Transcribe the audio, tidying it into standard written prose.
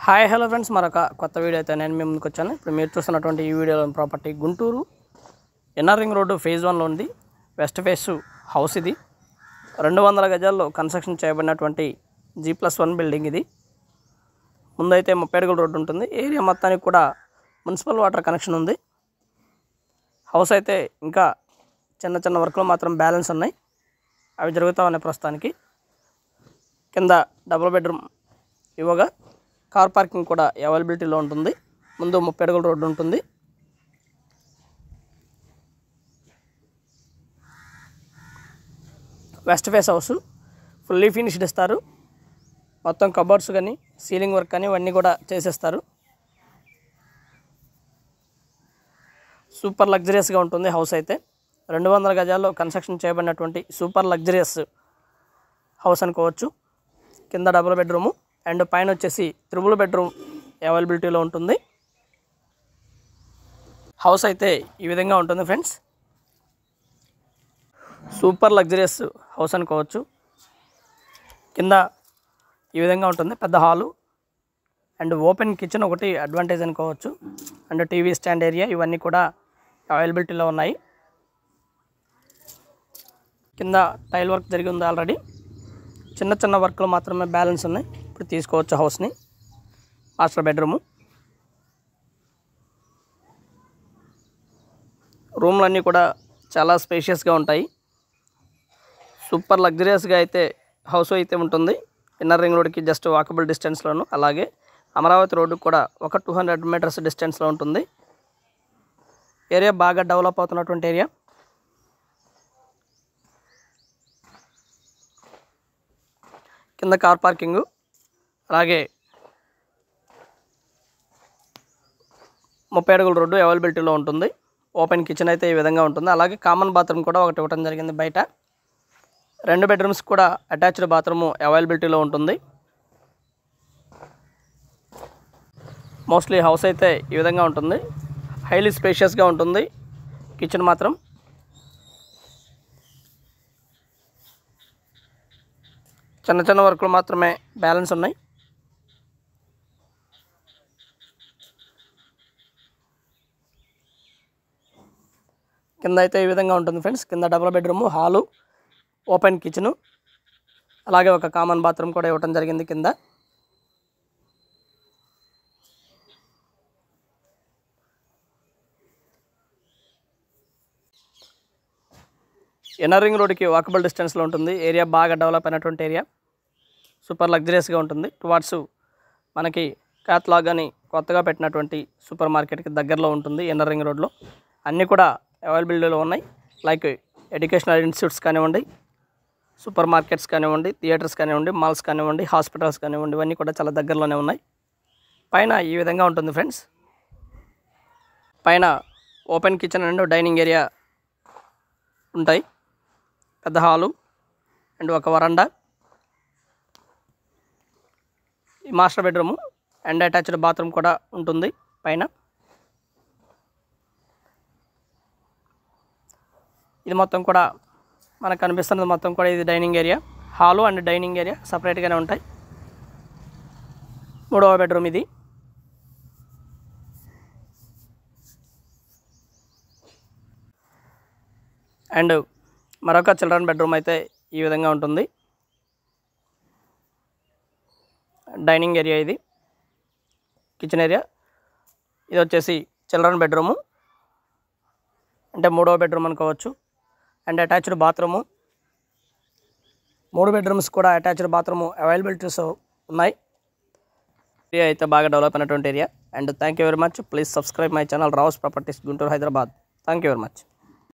Hi hello friends, మరొక కొత్త video అయితే నేను మీ ముందుకు వచ్చాను. ఇప్పుడు మీరు చూస్తున్నటువంటి ఈ వీడియోలో property Guntur inner ring road phase 1లో ఉంది. వెస్ట్ ఫేస్ హౌస్ ఇది. 200 గజాల్లో కన్స్ట్రక్షన్ చేయబడినటువంటి G+1 బిల్డింగ్ ఇది. ముందైతే 30 అడుగుల రోడ్డు ఉంటుంది. ఏరియా మొత్తానికి కూడా మున్సిపల్ వాటర్ కనెక్షన్ ఉంది. హౌస్ అయితే ఇంకా చిన్న చిన్న వర్క్లు మాత్రం బ్యాలెన్స్ ఉన్నాయి, అవి జరుగుతూ ఉన్నాయి ప్రస్తుతానికి. కింద డబుల్ బెడ్రూమ్ ఇవ్వగా కార్ పార్కింగ్ కూడా అవైలబిలిటీలో ఉంటుంది. ముందు 30 అడుగుల రోడ్డు ఉంటుంది. West face house fully finished ఇస్తారు. మొత్తం కబోర్డ్స్ కానీ సీలింగ్ వర్క్ కానీ ఇవన్నీ కూడా చేసేస్తారు. సూపర్ లగ్జరియస్గా ఉంటుంది హౌస్ అయితే. 200 గజాల్లో కన్స్ట్రక్షన్ చేయబడినటువంటి సూపర్ లగ్జరియస్ హౌస్ అనుకోవచ్చు. కింద డబుల్ బెడ్రూము అండ్ పైన వచ్చేసి 3 బెడ్రూమ్ అవైలబిలిటీలో ఉంటుంది. హౌస్ అయితే ఈ విధంగా ఉంటుంది ఫ్రెండ్స్. సూపర్ లగ్జరియస్ హౌస్ అనుకోవచ్చు. కింద ఈ విధంగా ఉంటుంది, పెద్ద హాలు అండ్ ఓపెన్ కిచెన్ ఒకటి అడ్వాంటేజ్ అనుకోవచ్చు. అండ్ టీవీ స్టాండ్ ఏరియా ఇవన్నీ కూడా అవైలబిలిటీలో ఉన్నాయి. కింద టైల్ వర్క్ జరిగి ఉంది ఆల్రెడీ. చిన్న చిన్న వర్క్లు మాత్రమే బ్యాలెన్స్ ఉన్నాయి. ఇప్పుడు తీసుకోవచ్చు హౌస్ని. మాస్టర్ బెడ్రూము, రూమ్లన్నీ కూడా చాలా స్పేషియస్గా ఉంటాయి. సూపర్ లగ్జరియస్గా అయితే హౌస్ అయితే ఉంటుంది. ఇన్నర్ రింగ్ రోడ్కి జస్ట్ వాకబుల్ డిస్టెన్స్లోను, అలాగే అమరావతి రోడ్డుకు కూడా ఒక 200 మీటర్స్ డిస్టెన్స్లో ఉంటుంది. ఏరియా బాగా డెవలప్ అవుతున్నటువంటి ఏరియా. కింద కార్ పార్కింగు, అలాగే 30 అడుగుల రోడ్డు అవైలబిలిటీలో ఉంటుంది. ఓపెన్ కిచెన్ అయితే ఈ విధంగా ఉంటుంది. అలాగే కామన్ బాత్రూమ్ కూడా ఒకటి ఇవ్వడం జరిగింది బయట. 2 బెడ్రూమ్స్ కూడా అటాచ్డ్ బాత్రూము అవైలబిలిటీలో ఉంటుంది. మోస్ట్లీ హౌస్ అయితే ఈ విధంగా ఉంటుంది. హైలీ స్పేషియస్గా ఉంటుంది. కిచెన్ మాత్రం చిన్న చిన్న వర్క్లు మాత్రమే బ్యాలెన్స్ ఉన్నాయి. కింద అయితే ఈ విధంగా ఉంటుంది ఫ్రెండ్స్. కింద double bedroom, hall, open kitchen, అలాగే ఒక కామన్ బాత్రూమ్ కూడా ఇవ్వడం జరిగింది కింద. ఎన్ఆర్ రింగ్ రోడ్కి వాకబుల్ డిస్టెన్స్లో ఉంటుంది. ఏరియా బాగా డెవలప్ అయినటువంటి ఏరియా. సూపర్ లగ్జరియస్గా ఉంటుంది. టువార్డ్స్ మనకి క్యాట్లాగ్ అని కొత్తగా పెట్టినటువంటి సూపర్ మార్కెట్కి దగ్గరలో ఉంటుంది. ఎన్ఆర్ రింగ్ రోడ్లో అన్నీ కూడా అవైలబిలిటీలో ఉన్నాయి. లైక్ ఎడ్యుకేషనల్ ఇన్స్టిట్యూట్స్ కానివ్వండి, సూపర్ మార్కెట్స్ కానివ్వండి, థియేటర్స్ కానివ్వండి, మాల్స్ కానివ్వండి, హాస్పిటల్స్ కానివ్వండి, ఇవన్నీ కూడా చాలా దగ్గరలోనే ఉన్నాయి. పైన ఈ విధంగా ఉంటుంది ఫ్రెండ్స్. పైన open kitchen and dining area ఉంటాయి. పెద్ద హాలు అండ్ ఒక వరండా, ఈ master bedroom and attached bathroom కూడా ఉంటుంది పైన. ఇది మొత్తం కూడా మనకు కనిపిస్తున్నది మొత్తం కూడా ఇది dining area. Hall and dining area సపరేట్గానే ఉంటాయి. 3వ బెడ్రూమ్ ఇది. అండ్ మరొక చిల్డ్రన్ బెడ్రూమ్ అయితే ఈ విధంగా ఉంటుంది. డైనింగ్ ఏరియా ఇది, కిచెన్ ఏరియా. ఇది వచ్చేసి చిల్డ్రన్ బెడ్రూము అంటే 3వ బెడ్రూమ్ అనుకోవచ్చు. అండ్ అటాచ్డ్ బాత్రూము, 3 బెడ్రూమ్స్ కూడా అటాచ్డ్ బాత్రూము అవైలబిలిటీస్ ఉన్నాయి. ఏరియా అయితే బాగా డెవలప్ అయినటువంటి area. And thank you very much. Please subscribe my channel Rao's properties Guntur, Hyderabad. Thank you very much.